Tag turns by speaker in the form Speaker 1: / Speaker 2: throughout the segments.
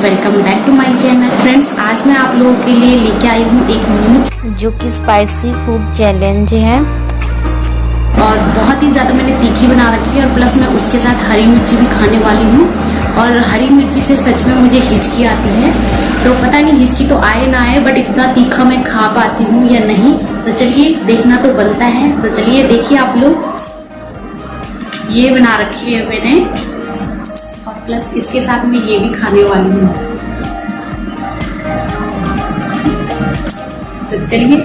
Speaker 1: Welcome back to my channel. Friends, आज मैं आप लोगों के लिए लेके आई हूँ एक न्यू
Speaker 2: जो कि स्पाइसी फूड चैलेंज है
Speaker 1: और बहुत ही ज़्यादा मैंने तीखी बना रखी है और प्लस मैं उसके साथ हरी मिर्ची भी खाने वाली हूँ। और हरी मिर्ची से सच में मुझे हिचकी आती है, तो पता नहीं हिचकी तो आए ना आए, बट इतना तीखा मैं खा पाती हूँ या नहीं। तो चलिए, देखना तो बनता है। तो चलिए देखिए आप लोग, ये बना रखी है मैंने और प्लस इसके साथ मैं ये भी खाने वाली हूँ। तो चलिए,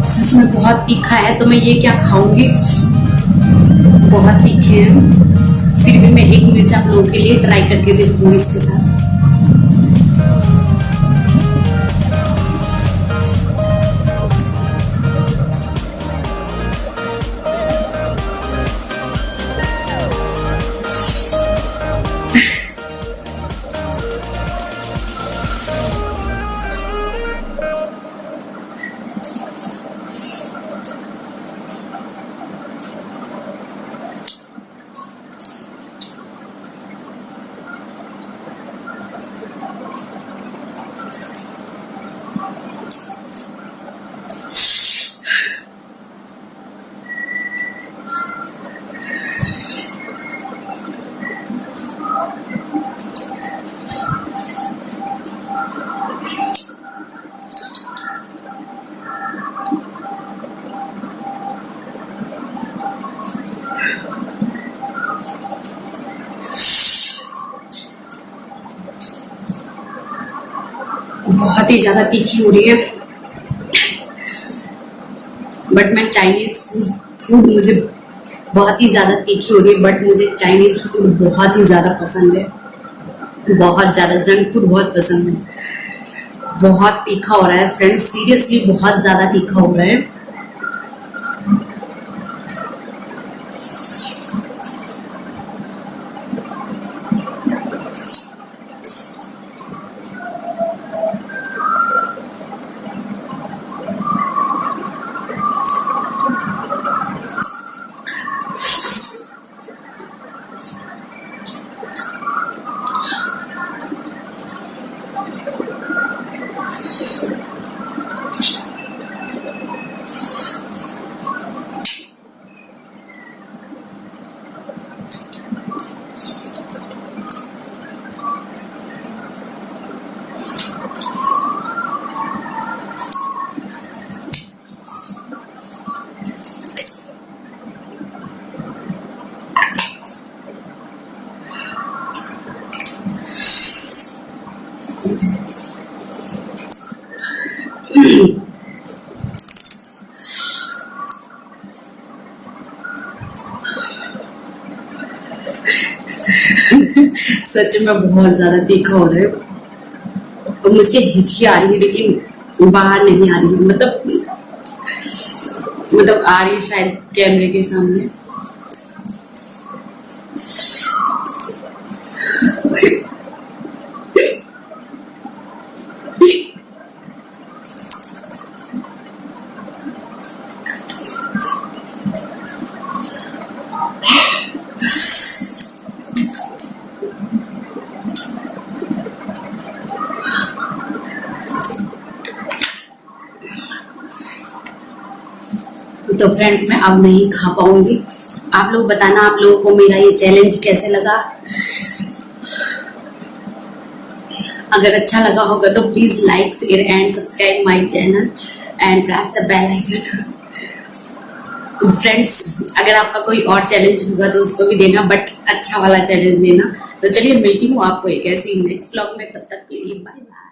Speaker 1: सच में बहुत तीखा है, तो मैं ये क्या खाऊंगी। बहुत तीखे हैं, फिर भी मैं एक मिर्च आप लोगों के लिए ट्राई करके देखूंगी इसके साथ। बहुत ही ज्यादा तीखी हो रही है, बट मैं चाइनीज फूड मुझे बहुत ही ज्यादा तीखी हो रही है, बट मुझे चाइनीज फूड बहुत ही ज्यादा पसंद है। बहुत ज्यादा जंक फूड बहुत पसंद है। बहुत तीखा हो रहा है फ्रेंड्स, सीरियसली बहुत ज्यादा तीखा हो रहा है। सच में बहुत ज्यादा तीखा हो रहा है और मुझे हिचकी आ रही है, लेकिन बाहर नहीं आ रही है। मतलब आ रही है शायद कैमरे के सामने। तो फ्रेंड्स, मैं अब नहीं खा पाऊंगी। आप लोग बताना, आप लोगों को मेरा ये चैलेंज कैसे लगा। अगर अच्छा लगा होगा तो please like, share and subscribe my channel and press the bell icon. Friends, अगर आपका कोई और चैलेंज होगा तो उसको भी देना, बट अच्छा वाला चैलेंज देना। तो चलिए, मिलती हूँ आपको एक ऐसी नेक्स्ट व्लॉग में। तब तक के लिए बाय बाय।